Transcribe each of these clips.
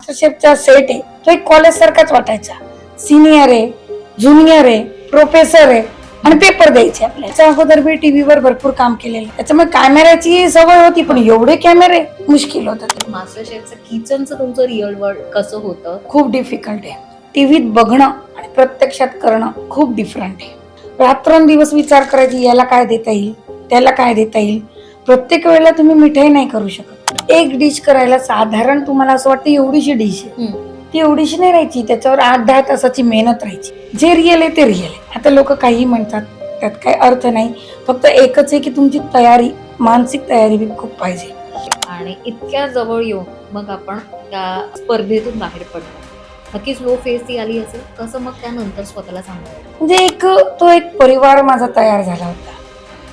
Master शेफचा set आहे तो एक कॉलेज सारखाच वाटायचा. सिनियर आहे, ज्युनियर आहे, प्रोफेसर आहे आणि पेपर द्यायचे आपल्याला. त्याच्या अगोदर मी टीव्हीवर भरपूर काम केलेलं, त्याच्यामुळे कॅमेऱ्याची सवय होती, पण एवढे कॅमेरे मुश्किल होतं. मास्टर शेफचं किचनचं तुमचं रिअल वर्ल्ड कसं होतं? खूप डिफिकल्ट आहे. टीव्हीत बघणं आणि प्रत्यक्षात करणं खूप डिफरंट आहे. रात्रंदिवस विचार करायची, याला काय देता येईल, त्याला काय देता येईल. प्रत्येक वेळेला तुम्ही मिठाई नाही करू शकत. एक डिश करायला साधारण तुम्हाला असं वाटतं एवढीशी डिश आहे, ती एवढीशी नाही राहायची, त्याच्यावर 8-10 तासाची मेहनत राहायची. जे रिअल आहे ते रिअल आहे. आता लोक काही म्हणतात, त्यात काही अर्थ नाही. फक्त एकच आहे की तुमची तयारी, मानसिक तयारी बी खूप पाहिजे. आणि इतक्या जवळ येऊन मग आपण त्या स्पर्धेतून बाहेर पडलो. नक्कीच लो फेस ती आली असेल, कसं मग त्यानंतर स्वतःला सांभाळलं? म्हणजे तो एक परिवार माझा तयार झाला होता.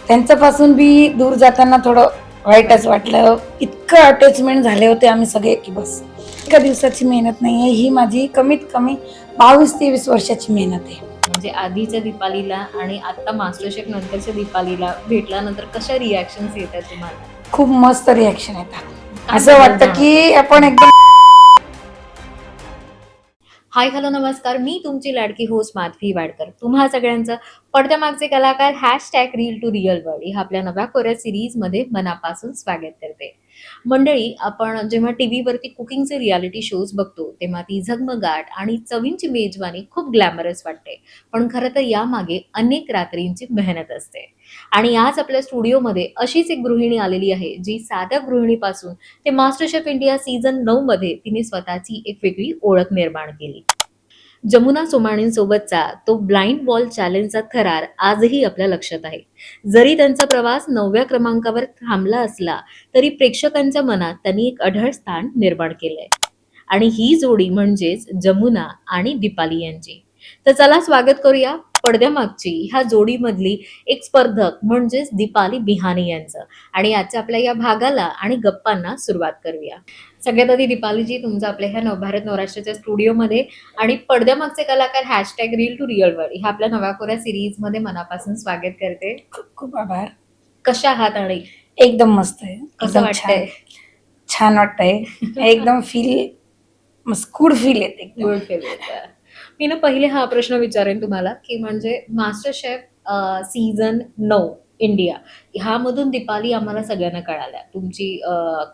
त्यांच्यापासून बी दूर जाताना थोडं वाईटच वाटलं. इतकं अटॅचमेंट झाले होते आम्ही सगळे की बस. एका दिवसाची मेहनत नाहीये, ही माझी कमीत कमी 22-23 वर्षाची मेहनत आहे. म्हणजे आधीच्या दीपालीला आणि आता मास्टर शेफ नंतरच्या दीपालीला भेटल्यानंतर कशा रिॲक्शन्स येतात तुम्हाला? खूप मस्त रिॲक्शन येतात. असं वाटतं की आपण एकदम. हाय हॅलो नमस्कार, मी तुमची लाडकी होस्ट माधवी वाडकर. तुम्हा सगळ्यांचं पडद्या मागचे कलाकार #रील टू रिअल वर्ल्ड ह्या आपल्या नव्या कोऱ्या सिरीजमध्ये मनापासून स्वागत करते. मंडळी, आपण जेव्हा टीव्हीवरती कुकिंगचे रियालिटी शोज बघतो तेव्हा ती झगमगाट आणि चवींची मेजवानी खूप ग्लॅमरस वाटते, पण खरं तर यामागे अनेक रात्रींची मेहनत असते. आणि आज आपल्या स्टुडिओमध्ये अशीच एक गृहिणी आलेली आहे, जी साध्या गृहिणीपासून ते मास्टर शेफ इंडिया सीझन 9 मध्ये तिने स्वतःची एक वेगळी ओळख निर्माण केली. जमुना सोमाणींसोबतचा तो ब्लाइंड बॉल चॅलेंजचा थरार आजही आपल्या लक्षात आहे. जरी त्यांचा प्रवास 9व्या क्रमांकावर थांबला असला तरी प्रेक्षकांच्या मनात त्यांनी एक अढळ स्थान निर्माण केलंय. आणि ही जोडी म्हणजेच जमुना आणि दीपाली यांची. तर चला स्वागत करूया पडद्यामागची ह्या जोडीमधली एक स्पर्धक म्हणजेच दीपाली बिहानी यांचं. आणि आजच्या आपल्या या भागाला आणि गप्पांना सुरुवात करूया. सगळ्यात आधी दीपालीजी, तुमचं आपल्या ह्या नवभारत नवराष्ट्राच्या स्टुडिओमध्ये आणि पडद्यामागचे कलाकार #रील टू रिअल वर्ल्ड ह्या आपल्या नव्या कोऱ्या सिरीजमध्ये मनापासून स्वागत करते. खूप खूप आभार. कशा आहात? आणि एकदम मस्त आहे. कसं वाटतंय? छान वाटतंय. एकदम फील गुड फील येते. गुड फील येतं. मी ना पहिले हा प्रश्न विचारेन तुम्हाला, की म्हणजे मास्टर शेफ सीझन 9 इंडिया ह्यामधून दीपाली आम्हाला सगळ्यांना कळाल्या. तुमची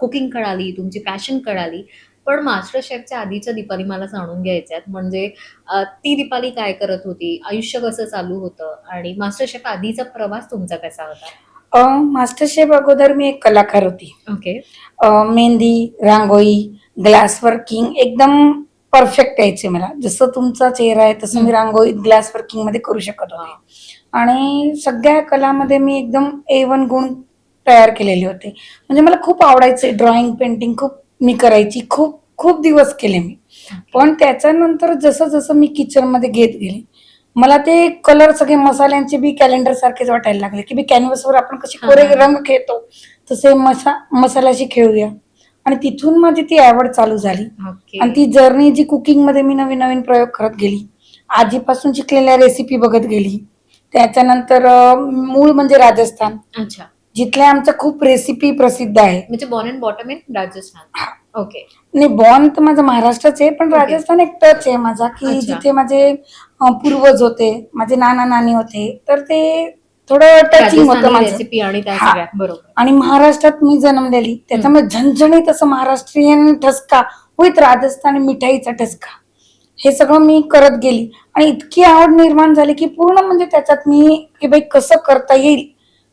कुकिंग कळाली, तुमची पॅशन कळाली. पण मास्टर शेफच्या आधीच्या दीपाली मला जाणून घ्यायच्यात. म्हणजे ती दीपाली काय करत होती, आयुष्य कसं चालू होतं आणि मास्टर शेफ आधीचा प्रवास तुमचा कसा होता? मास्टर शेफ अगोदर मी एक कलाकार होती. ओके. मेहंदी, रांगोळी, ग्लास वर्किंग एकदम परफेक्ट यायचे मला. जसं तुमचा चेहरा आहे तसं मी रांगोळी ग्लास वर्किंग मध्ये करू शकत होते. आणि सगळ्या कलामध्ये मी एकदम A1 गुण तयार केलेले होते. म्हणजे मला खूप आवडायचे. ड्रॉइंग, पेंटिंग खूप मी करायची. खूप खूप दिवस केले मी. पण त्याच्यानंतर जसं जसं मी किचन मध्ये घेत गेले, मला ते कलर सगळे मसाल्यांचे बी कॅलेंडर सारखेच वाटायला लागले, की कॅनव्हसवर आपण कसे कोरे रंग खेळतो तसे मसाल्याशी खेळूया. आणि तिथून माझी ती आवड चालू झाली. आणि ती जर्नी जी कुकिंग मध्ये मी नवीन नवीन प्रयोग करत गेली, आजीपासून शिकलेल्या रेसिपी बघत गेली. त्याच्यानंतर मूळ म्हणजे राजस्थान, अच्छा. जिथल्या आमच्या खूप रेसिपी प्रसिद्ध आहे. म्हणजे born and bottom in Rajasthan. Okay. नाही, बॉर्न तर माझं महाराष्ट्रच आहे, पण राजस्थान एक टच आहे माझा, की जिथे माझे पूर्वज होते, माझे नाना नानी होते, तर ते थोडं टचिंग होतं रेसिपी आणि त्या सगळ्या. बरोबर. आणि महाराष्ट्रात मी जन्मलेली, त्याच्यामुळे झणझणीत असं महाराष्ट्रीयन ठसका होईत, राजस्थानी मिठाईचा ठसका, हे सगळं मी करत गेली. आणि इतकी आवड निर्माण झाली की पूर्ण म्हणजे त्याच्यात मी की बाई कसं करता येईल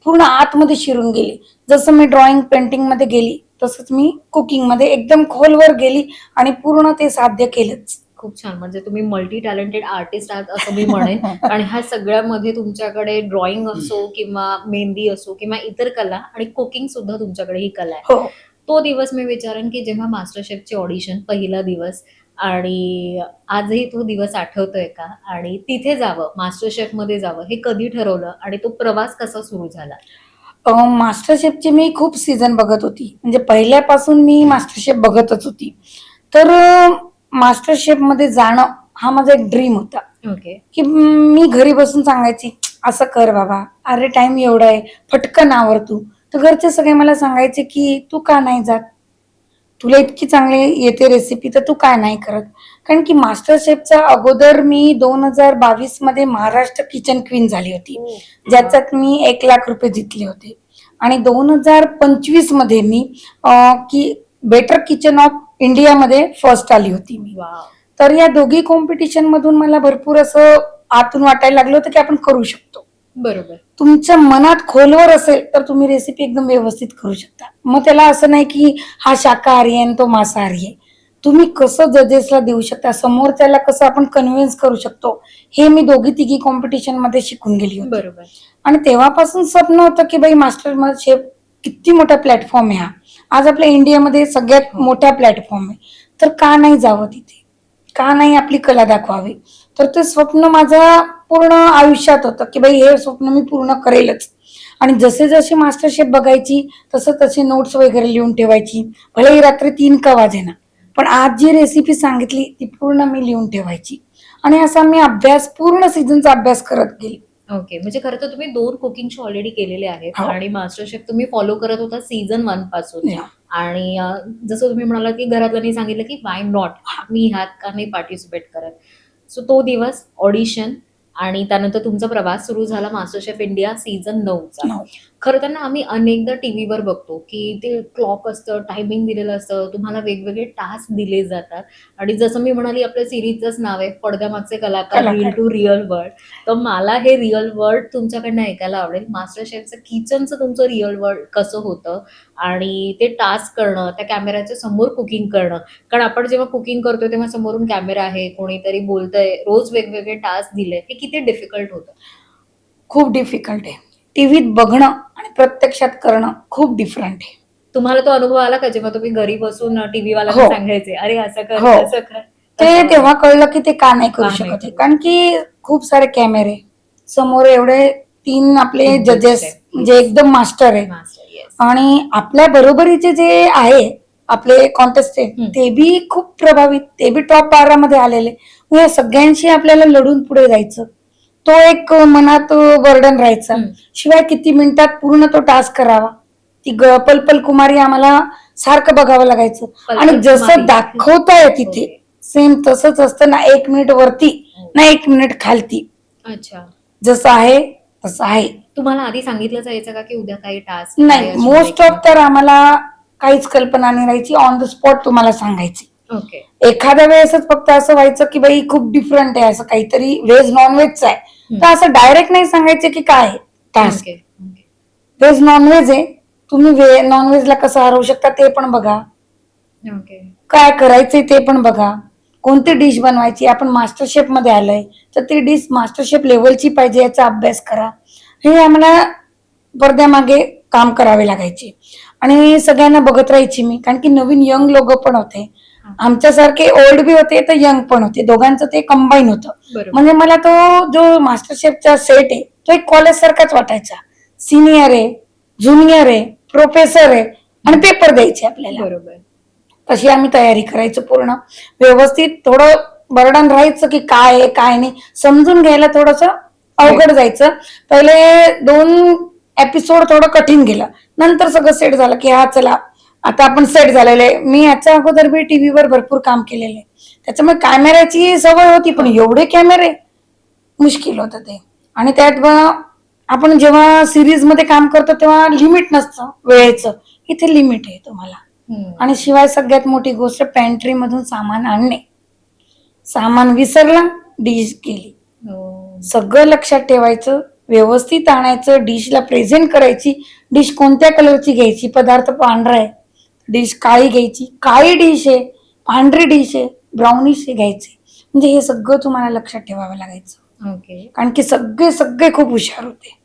पूर्ण आतमध्ये शिरून गेली. जसं मी ड्रॉइंग पेंटिंग मध्ये गेली तसंच मी कुकिंग मध्ये एकदम खोलवर गेली आणि पूर्ण ते साध्य केलंच. खूप छान. म्हणजे तुम्ही मल्टी टॅलेंटेड आर्टिस्ट आहात असं मी म्हणेन. आणि ह्या सगळ्यामध्ये तुमच्याकडे ड्रॉइंग असो किंवा मेहंदी असो किंवा इतर कला आणि कुकिंग सुद्धा तुमच्याकडे ही कला आहे. तो दिवस मी विचारेन की जेव्हा मास्टर शेफची ऑडिशन, पहिला दिवस, आणि आजही तो दिवस आठवतोय का? आणि तिथे जावं, मास्टर शेफ मध्ये जावं, हे कधी ठरवलं आणि तो प्रवास कसा सुरू झाला? मास्टर शेफचे मी खूप सीझन बघत होती. म्हणजे पहिल्यापासून मी मास्टर शेफ बघतच होती. तर मास्टर शेफ मध्ये जाणं हा माझा एक ड्रीम होता. ओके. की मी घरी बसून सांगायची, असं कर बाबा, अरे टाइम एवढा आहे, फटकन आवर तू. तर घरचे सगळे मला सांगायचे की तू का नाही जात. तुला इतकी चांगली येते रेसिपी तर तू काय नाही करत. कारण की मास्टर शेफच्या अगोदर मी 2022 मध्ये महाराष्ट्र किचन क्वीन झाली होती, ज्याच्यात मी 1 लाख रुपये जिंकले होते. आणि 2025 मध्ये मी की बेटर किचन ऑफ इंडिया मध्ये फर्स्ट आली होती मी. वाव. तर या दोघी कॉम्पिटिशन मधून मला भरपूर असं आतून वाटायला लागलं होतं की आपण करू शकतो. बरोबर. तुमच्या मनात खोलवर असेल तर तुम्ही रेसिपी एकदम व्यवस्थित करू शकता. मग त्याला असं नाही की हा शाकाहारी आहे आणि तो मांसाहारी आहे. तुम्ही कसं जजेसला देऊ शकता, समोर त्याला कसं आपण कन्व्हिन्स करू शकतो, हे मी दोघी तिघी कॉम्पिटिशन मध्ये शिकून गेली होती. बरोबर. आणि तेव्हापासून स्वप्न होतं की बाई मास्टर शेफ किती मोठा प्लॅटफॉर्म आहे हा. आज आपल्या इंडियामध्ये सगळ्यात मोठा प्लॅटफॉर्म आहे. तर का नाही जावं तिथे, का नाही आपली कला दाखवावी. तर ते स्वप्न माझं पूर्ण आयुष्यात होतं की बाई हे स्वप्न मी पूर्ण करेलच. आणि जसे जसे मास्टर शेफ बघायची तसं तसे नोट्स वगैरे लिहून ठेवायची. भलेही रात्री 3 का वाजेना, पण आज जी रेसिपी सांगितली ती पूर्ण मी लिहून ठेवायची. आणि असा मी अभ्यास पूर्ण सीझनचा अभ्यास करत गेली. ओके, म्हणजे खरं तर तुम्ही 2 कुकिंग शो ऑलरेडी केलेले आहेत हो. आणि मास्टर शेफ तुम्ही फॉलो करत होता सीझन 1 पासून. Yeah. आणि जसं तुम्ही म्हणाला की घरातल्यांनी सांगितलं की वाय नॉट, मी ह्यात का नाही पार्टिसिपेट करत. सो तो दिवस ऑडिशन आणि त्यानंतर तुमचा प्रवास सुरू झाला मास्टर शेफ इंडिया सीझन 9चा. No. खरं तर ना आम्ही अनेकदा टीव्हीवर बघतो की ते क्लॉक असतं, टायमिंग दिलेलं असतं, तुम्हाला वेगवेगळे टास्क दिले जातात. आणि जसं मी म्हणाली आपल्या सिरीजचंच नाव आहे पडद्यामागचे कलाकार, कलाकार. Real to real world. तर मला हे रिअल वर्ल्ड तुमच्याकडनं ऐकायला आवडेल. मास्टर शेफचं किचनचं तुमचं रिअल वर्ल्ड कसं होतं आणि ते टास्क करणं, त्या कॅमेऱ्याच्या समोर कुकिंग करणं. कारण आपण जेव्हा कुकिंग करतोय तेव्हा समोरून कॅमेरा आहे, कोणीतरी बोलतंय, रोज वेगवेगळे टास्क दिले, हे किती डिफिकल्ट होतं? खूप डिफिकल्ट आहे. टीव्हीत बघणं आणि प्रत्यक्षात करणं खूप डिफरंट आहे. तुम्हाला तो अनुभव आला का जेव्हा तुम्ही घरी बसून टीव्ही वाला हो. सांगायचे अरे असं कर हो. असं कर? ते तसं- तेव्हा कळलं की ते का नाही करू का नाही शकत आहे. करू कारण की खूप सारे कॅमेरे समोर, एवढे 3 आपले Big जजेस chef. म्हणजे एकदम मास्टर आहे. Master, yes. आणि आपल्या बरोबरीचे जे आहे आपले कॉन्टेस्टेंट ते बी खूप प्रभावित, ते बी टॉप 12 मध्ये आलेले. मग या सगळ्यांशी आपल्याला लढून पुढे जायचं, तो एक मनात बर्डन राहायचा. हम्म. शिवाय किती मिनिटात पूर्ण तो टास्क करावा. ती पलपल कुमारी आम्हाला सारखं बघावं लागायचं. पलपल आणि जसं कुमारी. दाखवताय तिथे Okay. सेम तसंच असतं ना. 1 मिनिट वरती ना 1 मिनिट खालती, अच्छा. जसं आहे तसं आहे. तुम्हाला आधी सांगितलं जायचं का की उद्या काही टास्क नाही, मोस्ट ऑफ तर आम्हाला काहीच कल्पना नाही राहायची. ऑन द स्पॉट तुम्हाला सांगायची. ओके. एखाद्या वेळेसच फक्त असं व्हायचं की बाई खूप डिफरंट आहे, असं काहीतरी व्हेज नॉन व्हेजचं आहे, तर असं डायरेक्ट नाही सांगायचे की काय टास्क. ओके. व्हेज नॉनव्हेज आहे, तुम्ही नॉनव्हेजला कसं हरवू शकता ते पण बघा, ओके. काय करायचंय ते पण बघा, कोणती डिश बनवायची. आपण मास्टर शेफ मध्ये आलंय तर ती डिश मास्टर शेफ लेवलची पाहिजे याचा अभ्यास करा. हे आम्हाला पडद्यामागे काम करावे लागायचे. आणि सगळ्यांना बघत राहायची मी, कारण की नवीन यंग लोक पण होते, आमच्यासारखे ओल्ड बी होते तर यंग पण होते, दोघांचं ते कंबाईन होतं. बरोबर. म्हणजे मला तो जो मास्टर शेफचा सेट आहे तो एक कॉलेज सारखाच वाटायचा. सिनियर आहे, ज्युनियर आहे, प्रोफेसर आहे आणि पेपर द्यायचे आपल्याला. बरोबर. तशी आम्ही तयारी करायचो पूर्ण व्यवस्थित. थोडं बर्डन राहायचं की काय आहे काय नाही समजून घ्यायला थोडस अवघड जायचं. पहिले 2 एपिसोड थोडं कठीण गेलं, नंतर सगळं सेट झालं की हा चला आता आपण सेट झालेलं आहे. मी याच्या अगोदर बी टीव्हीवर भरपूर काम केलेलं आहे, त्याच्यामुळे कॅमेऱ्याची सवय होती. पण एवढे कॅमेरे मुश्किल होतं ते. आणि त्यात आपण जेव्हा सिरीज मध्ये काम करतो तेव्हा लिमिट नसतं वेळेचं, इथे लिमिट आहे तुम्हाला. आणि शिवाय सगळ्यात मोठी गोष्ट पॅन्ट्री मधून सामान आणणे. सामान विसरला, डिश गेली. सगळं लक्षात ठेवायचं, व्यवस्थित आणायचं, डिशला प्रेझेंट करायची. डिश कोणत्या कलरची घ्यायची, पदार्थ पांढरा आहे, डिश काळी घ्यायची, काळी डिश आहे, पांढरी डिश आहे, ब्राउनिश घ्यायचे. म्हणजे हे सगळं तुम्हाला लक्षात ठेवावं लागायचं. ओके. कारण की सगळे सगळे खूप हुशार होते.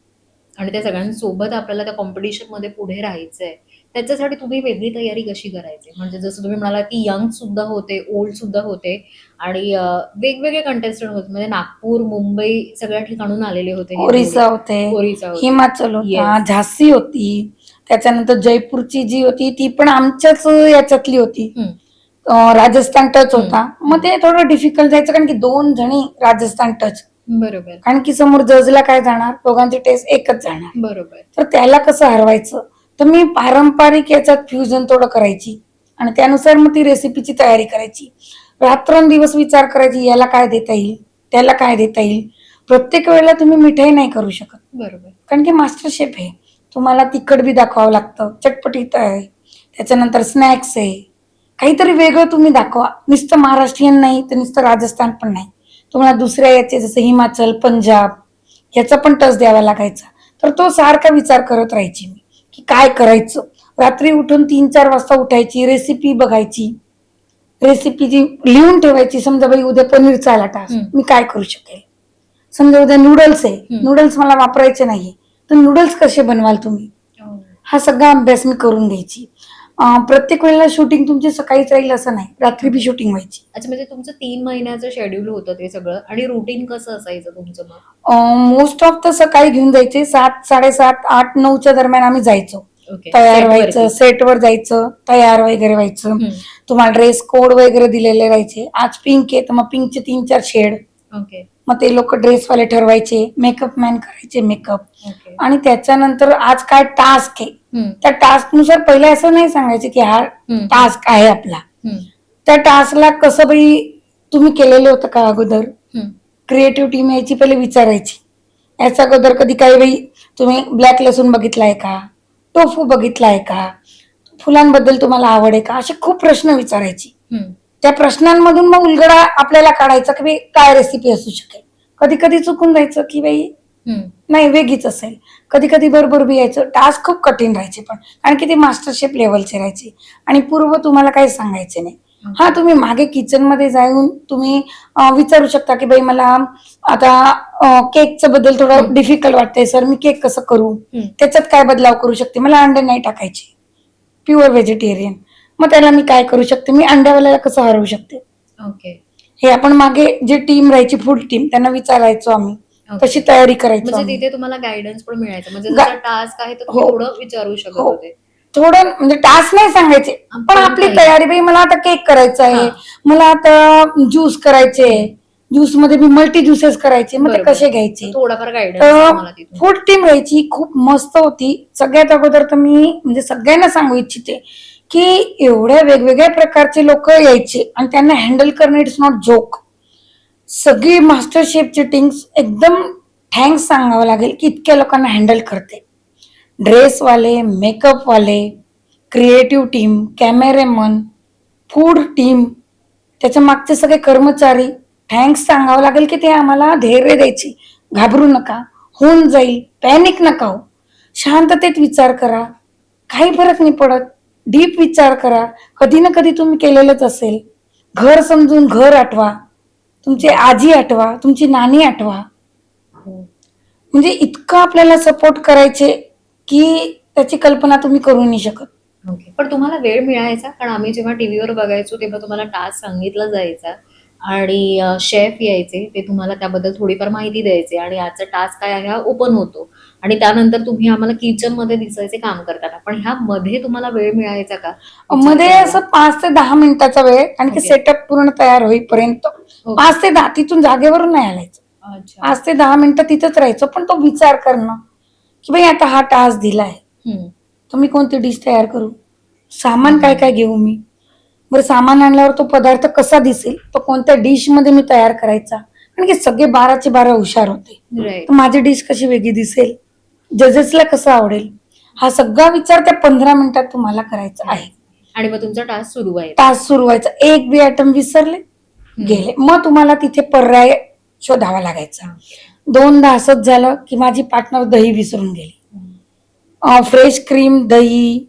आणि त्या सगळ्यांसोबत आपल्याला त्या कॉम्पिटिशन मध्ये पुढे राहायचंय, त्याच्यासाठी तुम्ही वेगळी तयारी कशी करायची? म्हणजे जसं तुम्ही म्हणाला की यंग सुद्धा होते, ओल्ड सुद्धा होते आणि वेगवेगळे कंटेस्टंट होते, म्हणजे नागपूर, मुंबई सगळ्या ठिकाणून आलेले होते. हे ओरिसा होते, ओरिसा होते. हिमाचल होता, Yes. झांसी होती, त्याच्यानंतर जयपूरची जी होती ती पण आमच्याच याच्यातली होती. राजस्थान टच होता. मग ते थोडं डिफिकल्ट जायचं, कारण की 2 जणी राजस्थान टच. बरोबर. कारण की समोर जजला काय जाणार, दोघांची टेस्ट एकच जाणार. बरोबर. तर त्याला कसं हरवायचं, तर मी पारंपरिक याच्यात फ्युजन थोडं करायची. आणि त्यानुसार मग ती रेसिपीची तयारी करायची. रात्रंदिवस विचार करायची, याला काय देता येईल, त्याला काय देता येईल. प्रत्येक वेळेला तुम्ही मिठाई नाही करू शकत, बरोबर. कारण की मास्टर शेफ आहे. तुम्हाला तिखट बी दाखवावं लागतं, चटपटीत आहे, त्याच्यानंतर स्नॅक्स आहे. काहीतरी वेगळं तुम्ही दाखवा. नुसतं महाराष्ट्रीयन नाही तर नुसतं राजस्थान पण नाही. तुम्हाला दुसऱ्या याचे जसं हिमाचल, पंजाब याचा पण टच द्यावा लागायचा. तर तो सारखा विचार करत राहायची मी, की काय करायचं. रात्री उठून 3-4 वाजता उठायची, रेसिपी बघायची, रेसिपीची लिहून ठेवायची. समजा बाई उद्या पनीरचा आला टास्क, मी काय करू शकेल. समजा उद्या नूडल्स आहे, नूडल्स मला वापरायचे नाहीये, तर नूडल्स कसे बनवाल तुम्ही, हा सगळा अभ्यास मी करून घ्यायची. प्रत्येक वेळेला शूटिंग तुमची सकाळीच राहील असं नाही, रात्री बी शूटिंग व्हायची. अच्छा, म्हणजे तुमचं 3 महिन्याचं शेड्यूल होतं ते सगळं, आणि रुटीन कसं असायचं तुमचं मग? मोस्ट ऑफ तर सकाळी घेऊन जायचे. 7, 7:30, 8, 9च्या दरम्यान आम्ही जायचो. ओके. तयार सेटवरती. व्हायचं, सेटवर जायचं, तयार वगैरे व्हायचं. तुम्हाला ड्रेस कोड वगैरे दिलेले राहायचे. आज पिंक आहे तर मग पिंकचे 3-4 शेड. ओके. मग ते लोक ड्रेसवाले ठरवायचे, मेकअप मॅन करायचे मेकअप. ओके. आणि त्याच्यानंतर आज काय टास्क आहे, त्या टास्क नुसार पहिले असं नाही सांगायचे की हा टास्क आहे आपला. त्या टास्कला कसं बाई तुम्ही केलेलं होतं का अगोदर. क्रिएटिव्ह टीम यायची, पहिले विचारायची याचा अगोदर कधी काही बाई तुम्ही ब्लॅक लसूण बघितलाय का, टोफू बघितलाय का, फुलांबद्दल तुम्हाला आवड आहे का, असे खूप प्रश्न विचारायची. त्या प्रश्नांमधून मग उलगडा आपल्याला काढायचा की बाई काय रेसिपी असू शकेल. कधी कधी चुकून जायचं की बाई नाही वेगळीच असेल, कधी कधी बरोबर बी यायचं. टास्क खूप कठीण राहायचे पण, कारण की ते मास्टर शेफ लेवलचे राहायचे आणि पूर्व तुम्हाला काही सांगायचे नाही. हा तुम्ही मागे किचन मध्ये जाऊन तुम्ही विचारू शकता की बाई मला आता केकचं बद्दल थोडं डिफिकल्ट वाटतंय सर, मी केक कसं करू, त्याच्यात काय बदलाव करू शकते, मला अंडे नाही टाकायचे, प्युअर व्हेजिटेरियन, मग त्याला मी काय करू शकते, मी अंड्यावाल्याला कसं हरवू शकते. ओके. हे आपण मागे जे टीम राहायची फूड टीम त्यांना विचारायचो आम्ही, कशी तयारी करायचो म्हणजे आम्ही. तिथे तुम्हाला गायडन्स पण मिळायचं, म्हणजे जसं टास्क आहे तर तुम्ही थोडं विचारू शकत होते. थोडं म्हणजे टास्क नाही सांगायचे, पण आपली तयारी बाई मला आता केक करायचा आहे, मला आता ज्यूस करायचे, ज्यूस मध्ये मी मल्टी ज्युसेस करायचे, मग ते कसे घ्यायचे, थोडाफार गायडन्स. फूड टीम राहायची, खूप मस्त होती. सगळ्यात अगोदर तर मी म्हणजे सगळ्यांना सांगू इच्छिते की एवढ्या वेगवेगळ्या प्रकारचे लोक यायचे आणि त्यांना हँडल करणं इट्स नॉट जोक. सगळी मास्टर शेफची टीम्स एकदम थँक्स सांगावं लागेल की इतक्या लोकांना हँडल करते. ड्रेसवाले, मेकअपवाले, क्रिएटिव्ह टीम, कॅमेरेमन, फूड टीम, त्याच्या मागचे सगळे कर्मचारी, थँक्स सांगावं लागेल की ते आम्हाला धैर्य द्यायची. घाबरू नका, होऊन जाईल, पॅनिक नका हो, शांततेत विचार करा, काही फरक नाही पडत, डीप विचार करा. कधी ना कधी तुम्ही केलेलंच असेल. घर समजून घर आठवा, तुमची आजी आठवा, तुमची नानी आठवा. म्हणजे इतकं आपल्याला सपोर्ट करायचे की त्याची कल्पना तुम्ही करू नाही शकत. ओके. पण तुम्हाला वेळ मिळायचा, कारण आम्ही जेव्हा टीव्हीवर बघायचो तेव्हा तुम्हाला टास्क सांगितला जायचा आणि शेफ यायचे, ते तुम्हाला त्याबद्दल थोडीफार माहिती द्यायचे आणि आजचा टास्क काय आहे हा ओपन होतो आणि त्यानंतर तुम्ही आम्हाला किचन मध्ये दिसायचे काम करताना. पण ह्या मध्ये तुम्हाला वेळ मिळायचा का मध्ये? असं 5 ते 10 मिनिटाचा वेळ, कारण की सेटअप पूर्ण तयार होईपर्यंत 5 ते 10 तिथून जागेवरून नाही आलायचं. 5 ते 10 मिनिटं तिथंच राहायचो. पण तो विचार करणं की बाई आता हा टास्क दिलाय तर मी कोणती डिश तयार करू, सामान काय काय घेऊ मी, बरं सामान आणल्यावर तो पदार्थ कसा दिसेल, तो कोणत्या डिश मध्ये मी तयार करायचा, कारण की सगळे 12चे 12 हुशार होते, तर माझी डिश कशी वेगळी दिसेल, जजेसला कसं आवडेल, हा सगळा विचार त्या 15 मिनिटात तुम्हाला करायचा आहे. आणि मग तुमचा टास्क सुरू व्हायचा. टास्क सुरू व्हायचा. एक बी आयटम विसरले गेले, मग तुम्हाला तिथे पर्याय शोधावा लागायचा. 2दा असंच झालं की माझी पार्टनर दही विसरून गेली. फ्रेश क्रीम, दही,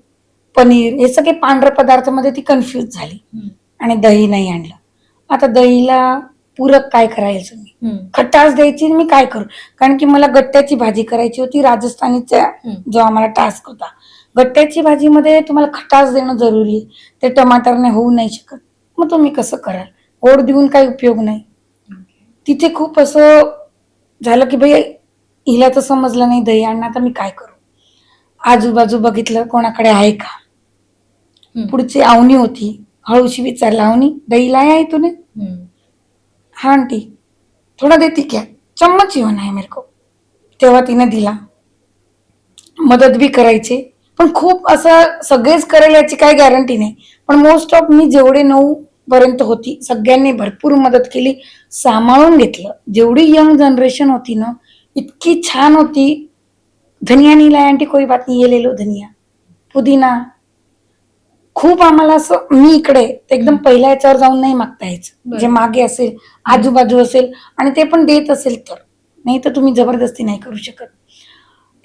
पनीर हे सगळे पांढऱ्या पदार्थामध्ये ती कन्फ्यूज झाली आणि दही नाही आणलं. आता दहीला पूरक काय करायचं मी, खटास द्यायची, मी काय करू, कारण की मला गट्ट्याची भाजी करायची होती. राजस्थानीचा जो आम्हाला टास्क होता, गट्ट्याची भाजीमध्ये तुम्हाला खटास देणं जरुरी आहे, ते टमाटरने होऊ नाही शकत. मग तुम्ही कसं कराल, गोड देऊन काही उपयोग नाही. तिथे खूप असं झालं की भाई हिला तर समजलं नाही दही आणणं, आता मी काय करू. आजूबाजू बघितलं कोणाकडे आहे का, पुढची आवनी होती, हळूशी विचारलं, आवनी दही लाया है तूने? हाँ आंटी, थोड़ा देती क्या, चम्मच ही होना है मेरे को. तेव्हा तिने दिला. मदत भी करायचे पण खूप असं सगळेच करेल याची काही गॅरंटी नाही. पण मोस्ट ऑफ मी जेवढे 9 पर्यंत होती सगळ्यांनी भरपूर मदत केली, सांभाळून घेतलं. जेवढी यंग जनरेशन होती ना, इतकी छान होती. धनिया नहीं लाया आंटी कोई बात नहीं, ये ले लो धनिया, पुदिना. खूप आम्हाला असं मी इकडे ते एकदम पहिल्या याच्यावर जाऊन नाही मागता यायचं. बरं. जे मागे असेल, आजूबाजू असेल आणि ते पण देत असेल तर. नाही तर तुम्ही जबरदस्ती नाही करू शकत.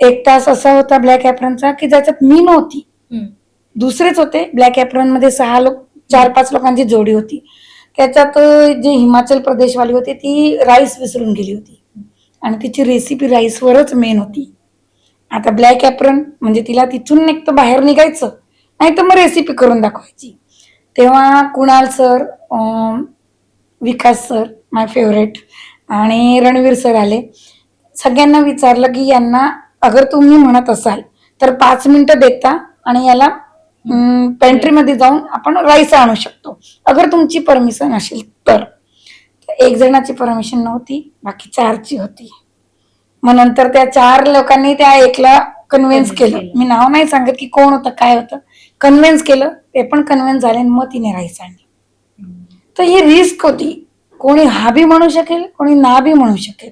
1 तास असा होता ब्लॅक ॲप्रॉनचा की ज्याच्यात मी नव्हती. हम्म. दुसरेच होते. ब्लॅक ॲप्रॉन मध्ये 4-5 लोकांची जोडी होती. त्याच्यात जे हिमाचल प्रदेशवाली होती ती राईस विसरून गेली होती आणि तिची रेसिपी राईसवरच मेन होती. आता ब्लॅक ॲप्रॉन म्हणजे तिला तिथून एक तर बाहेर निघायचं, नाही तर मग रेसिपी करून दाखवायची. तेव्हा कुणाल सर, विकास सर माय फेवरेट आणि रणवीर सर आले. सगळ्यांना विचारलं की यांना अगर तुम्ही म्हणत असाल तर 5 मिनिटं देता आणि याला पेंट्रीमध्ये जाऊन आपण राईस आणू शकतो, अगर तुमची परमिशन असेल तर. 1 जणाची परमिशन नव्हती, बाकी 4ची होती. मग नंतर त्या 4 लोकांनी त्या एकला कन्व्हिन्स केलं. मी नाव नाही सांगत की कोण होतं काय होतं. कन्व्हिन्स केलं, ते पण कन्व्हिन्स झाले आणि मग तिने राईस आणली. तर ही रिस्क होती. कोणी हा बी म्हणू शकेल, कोणी ना बी म्हणू शकेल,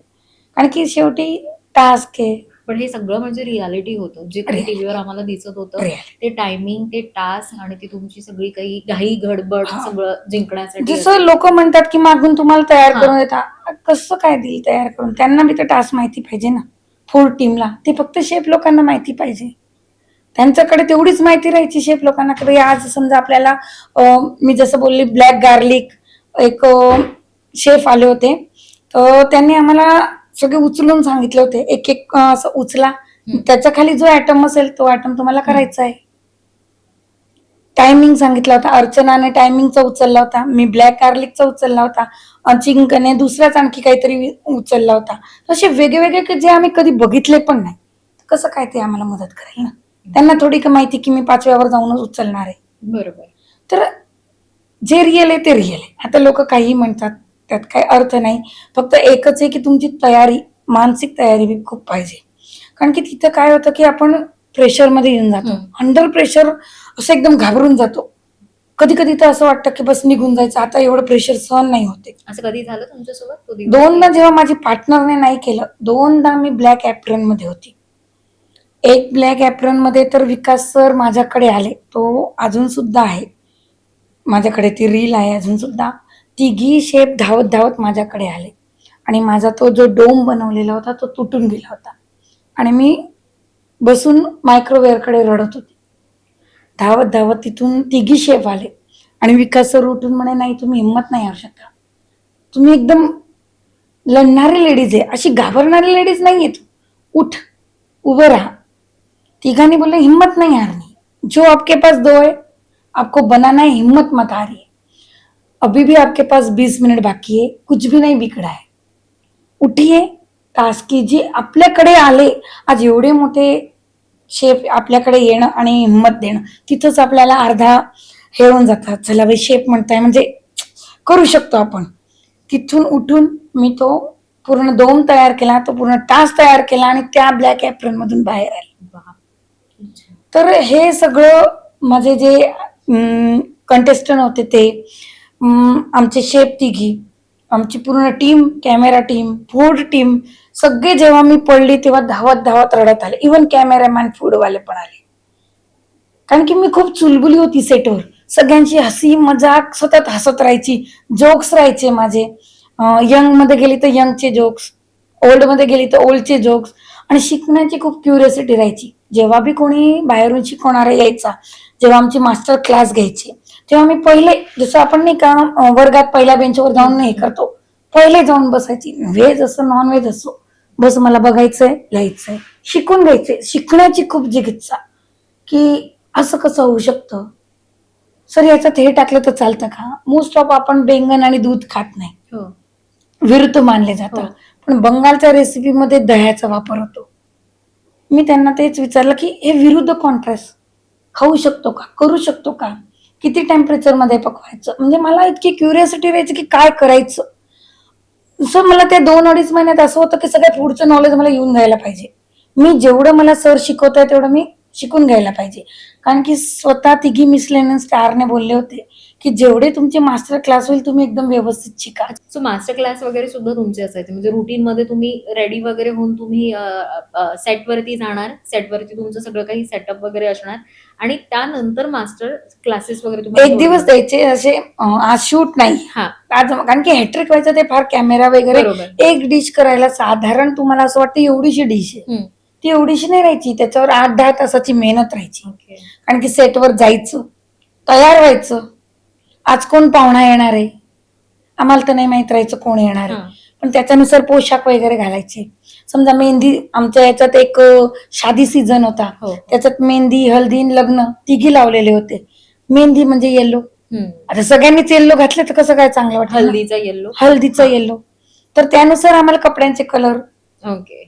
कारण की शेवटी टास्क आहे. पण हे सगळं म्हणजे रियालिटी होतं, जे काही Reality. टीव्हीवर आम्हाला दिसत होतं. Reality. ते टायमिंग, ते टास्क आणि ती तुमची सगळी काही घाई गडबड हा. सगळं जिंकण्यासाठी जसं असेल. लोक म्हणतात की मागून तुम्हाला तयार हा. करून देतात, कसं काय देईल तयार करून? त्यांना बी तर टास्क माहिती पाहिजे ना, फूड टीमला. ते फक्त शेफ लोकांना माहिती पाहिजे. त्यांच्याकडे तेवढीच माहिती राहायची शेफ लोकांना की आज समजा आपल्याला मी जसं बोलली ब्लॅक गार्लिक, एक शेफ आले होते, तर त्यांनी आम्हाला सगळे उचलून सांगितले होते, एक एक असं उचला, त्याच्या खाली जो ॲटम असेल तो ॲटम तुम्हाला करायचा आहे. टायमिंग सांगितला होता. अर्चनाने टायमिंगचा उचलला होता, मी ब्लॅक गार्लिकचा उचलला होता, चिंकने दुसराच आणखी काहीतरी उचलला होता. असे वेगवेगळे की जे आम्ही कधी बघितले पण नाही. कसं काय ते आम्हाला मदत करेल ना. त्यांना थोडी का माहिती की मी 5व्यावर जाऊनच उचलणार आहे. बरोबर. तर जे रिअल आहे ते रिअल आहे. आता लोक काही म्हणतात, त्यात काही अर्थ नाही. फक्त एकच आहे की तुमची तयारी, मानसिक तयारी बी खूप पाहिजे. कारण की तिथं काय होतं की आपण प्रेशरमध्ये येऊन जातो. अंडर प्रेशर असं एकदम घाबरून जातो. कधी कधी तर असं वाटतं की बस निघून जायचं, आता एवढं प्रेशर सहन नाही होते. असं कधी झालं तुमच्यासोबत? तो दिवस? 2दा जेव्हा माझी पार्टनरने नाही केलं, 2दा मी ब्लॅक ॲप्रॉन मध्ये होती. एक ब्लॅक ॲप्रॉन मध्ये तर विकास सर माझ्याकडे आले, तो अजून सुद्धा आहे माझ्याकडे, ती रील आहे अजून सुद्धा. तिघी शेफ धावत धावत माझ्याकडे आले आणि माझा तो जो डोम बनवलेला होता तो तुटून गेला होता आणि मी बसून मायक्रोवेव्हकडे रडत होती. धावत धावत तिथून तिघी शेफ आले आणि विकास सर उठून म्हणे, नाही तुम्ही हिंमत नाही हर्षदा, तुम्ही एकदम लढणारी लेडीज आहे, अशी घाबरणारी लेडीज नाही आहे तू, उठ उभं राहा. तिघांनी बोलले हिम्मत नहीं हारनी, जो आपके पास दो है आपको बनाना है, हिम्मत मत हारिए, अभी भी आपके पास 20 मिनिट बाकी है, कुछ भी नहीं बिगड़ा है, उठिए, टास्क कीजिए. आपल्याकडे आले आज एवढे मोठे शेफ आपल्याकडे येणं आणि हिंमत देणं, तिथंच आपल्याला अर्धा हे होऊन जातात. चला बाई शेफ म्हणताय म्हणजे करू शकतो आपण. तिथून उठून मी तो पूर्ण डोम तयार केला, तो पूर्ण टास्क तयार केला आणि त्या ब्लॅक ॲप्रॉन मधून बाहेर आले. तर हे सगळं माझे जे कंटेस्टंट होते ते, आमचे शेफ तिघी, आमची पूर्ण team, camera team, food team, सगळे जेव्हा मी पडली तेव्हा धावत धावत रडत आले. इव्हन कॅमेरामॅन, फूडवाले पण आले. कारण की मी खूप चुलबुली होती सेटवर. सगळ्यांची हसी मजाक सतत हसत राहायची, जोक्स राहायचे माझे. यंग मध्ये गेली तर यंगचे जोक्स, ओल्ड मध्ये गेली तर ओल्डचे जोक्स, आणि शिकण्याची खूप क्युरियोसिटी राहायची. जेव्हा बी कोणी बाहेरून शिकवणारा यायचा, जेव्हा आमची मास्टर क्लास घ्यायची, तेव्हा मी पहिले, जसं आपण नाही का वर्गात पहिल्या बेंचवर जाऊन हे करतो, पहिले जाऊन बसायची. व्हेज असो नॉन व्हेज असो, बस मला बघायचंय, लिहायचंय, शिकून घ्यायचंय. शिकण्याची खूप जिज्ञासा की असं कसं होऊ शकतं, सर याच्यात हे टाकलं तर चालतं का. मोस्ट ऑफ आपण बेंगन आणि दूध खात नाही, हो. विरुद्ध मानले जातं. पण बंगालच्या रेसिपीमध्ये दह्याचा वापर होतो. मी त्यांना तेच विचारलं की हे विरुद्ध कॉन्ट्रास्ट खाऊ शकतो का, करू शकतो का, किती टेम्परेचरमध्ये पकवायचं. म्हणजे मला इतकी क्युरियोसिटी राहायची की काय करायचं. सर मला त्या 2-2.5 महिन्यात असं होतं की सगळ्या फूडचं नॉलेज मला येऊन जायला पाहिजे. मी जेवढं मला सर शिकवताय तेवढं मी शिकून घ्यायला पाहिजे. कारण की स्वतः तिघी मिसलेनियस स्टारने बोलले होते की जेवढे तुमचे मास्टर क्लास होईल तुम्ही एकदम व्यवस्थित शिका. सो मास्टर क्लास वगैरे सुद्धा तुमचे असायचे, म्हणजे रुटीन मध्ये तुम्ही रेडी वगैरे होऊन तुम्ही सेटवरती जाणार, सेटवरती तुमचं सगळं काही सेटअप वगैरे असणार आणि त्यानंतर मास्टर क्लासेस वगैरे तुम्हाला एक दिवस थोडं- द्यायचे असे आज शूट नाही, हा आज कारण की हॅट्रिक व्हायचं ते फार कॅमेरा वगैरे बरोबर. एक डिश करायला साधारण तुम्हाला असं वाटतं एवढीशी डिश आहे, हम्म. ती एवढीशी नाही राहायची, त्याच्यावर 8-10 तासाची मेहनत राहायची. ओके. कारण की सेटवर जायचं, तयार व्हायचं, आज कोण पाहुणा येणार आहे आम्हाला तर नाही माहित राहायचं कोण येणार आहे, हा. पण त्याच्यानुसार पोशाख वगैरे घालायचे. समजा मेहंदी, आमच्या याच्यात एक शादी सीझन होता, हो. त्याच्यात मेहंदी, हळदी, लग्न तिघी लावलेले होते. मेहंदी म्हणजे येल्लो, हम्म. आता सगळ्यांनीच येल्लो घातले तर कसं काय चांगलं वाटतं ना? हल्दीचा येल्लो. हळदीचा येल्लो, तर त्यानुसार आम्हाला कपड्यांचे कलर. ओके.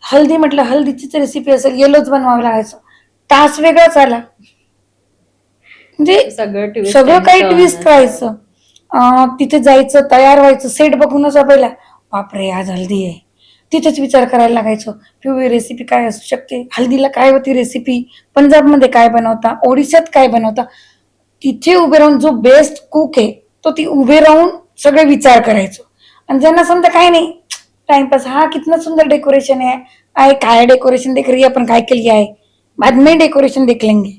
हल्दी म्हटलं हल्दीचीच रेसिपी असेल, येल्लोच बनवावं लागायचं, तास वेगळाच आला. म्हणजे सगळं twist सगळं and काही turn ट्विस्ट असतं. राहायचं. तिथे जायचं, तयार व्हायचं, सेट बघूनच आपल्याला बापरे आज हल्दी आहे, तिथेच विचार करायला लागायचो पिवळी रेसिपी काय असू शकते, हल्दीला काय होती रेसिपी, पंजाबमध्ये काय बनवता, ओडिशात काय बनवता. तिथे उभे राहून जो बेस्ट कुक आहे तो ती उभे राहून सगळे विचार करायचो. आणि ज्यांना समजा काय नाही टाइमपास, हा कितना सुंदर डेकोरेशन है, आए काय डेकोरेशन देख रही है, अपन काय के लिए आए, बाद में डेकोरेशन देख लेंगे.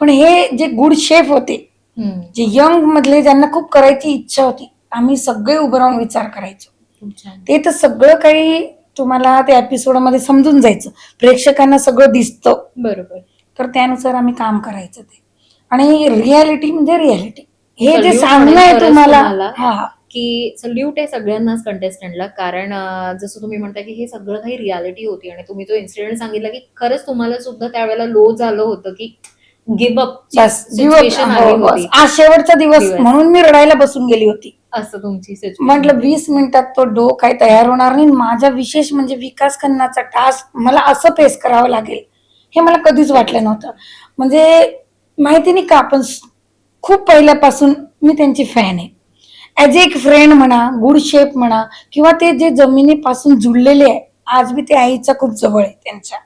पण हे जे गुड शेफ होते, हम्म. जे यंग मधले ज्यांना खूप करायची इच्छा होती, आम्ही सगळे उभं राहून विचार करायचो. खूप छान. ते तर सगळं काही तुम्हाला त्या एपिसोडमध्ये समजून जायचं, प्रेक्षकांना सगळं दिसतं, बरोबर. तर त्यानुसार आम्ही काम करायचं ते. आणि रियालिटी म्हणजे रियालिटी, हे जे Salute सांगणं म्हणेन आहे खरंच तुम्हाला, तुम्हाला. हा की सल्यूट आहे सगळ्यांनाच कंटेस्टंटला, कारण जसं तुम्ही म्हणता की हे सगळं काही रियालिटी होती आणि तुम्ही जो इन्सिडेंट सांगितला की खरंच तुम्हाला सुद्धा त्यावेळेला लो झालं होतं की गिव्ह अप बस सिच्युएशन आली बस होती. आज शेवटचा दिवस दिवस. म्हणून मी रडायला बसून गेली होती. असं तुमची सिच्युएशन. म्हटलं 20 मिनिटात तो डो काही तयार होणार नाही. माझा विशेष म्हणजे विकास खन्नाचा टास्क मला असं फेस करावं लागेल हे मला कधीच वाटलं नव्हतं. म्हणजे माहिती नाही का, आपण खूप पहिल्यापासून मी त्यांची फॅन आहे. ॲज एक फ्रेंड म्हणा, गुड शेप म्हणा, किंवा ते जे जमिनीपासून जुळलेले आहे, आज बी ते आईच्या खूप जवळ आहे त्यांच्या.